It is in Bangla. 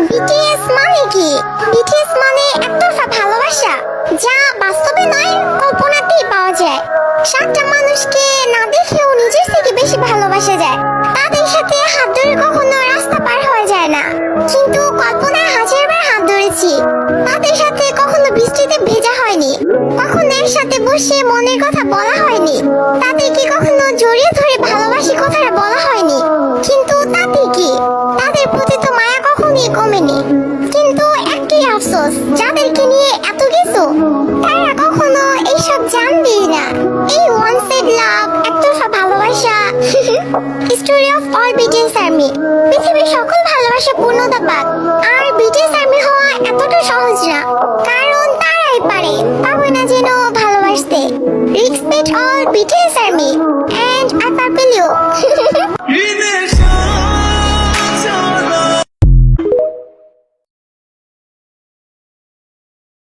বিটিএস মানে কি? বিটিএস মানে একতরফা ভালোবাসা, যা বাস্তবে নয় কল্পনাতেই পাওয়া যায়। সাতটা মানুষকে না দেখেও নিজের থেকে বেশি ভালোবাসা যায়। তাদের সাথে হাত ধরে কখনো রাস্তা পার হয়ে যায় না, কিন্তু কল্পনায় হাজারবার হাত ধরেছি। তাদের সাথে কখনো বৃষ্টিতে ভেজা হয়নি, কখনো এর সাথে বসে মনের কথা বলা হয়নি, তাদেরকে কখনো জড়িয়ে ধরে ভালোবাসি কথাটা বলা হয়নি। কিন্তু তাতে কি, তাদের প্রতি তো মায়া কখনোই কমেনি। কিন্তু একটাই আফসোস, যাদেরকে নিয়ে এত কিছু তারা কখনো এইসব জানবেই না। এই ওয়ান সাইড লাভ, একতরফা ভালোবাসা। Story of all BTS army. পৃথিবীর সকল ভালোবাসা পূর্ণতা পাক, আর বিটিএস আর্মি হওয়া এতটা সহজ না, কারণ তারাই পারে না যেন ভালোবাসতে। Respect all BTS army.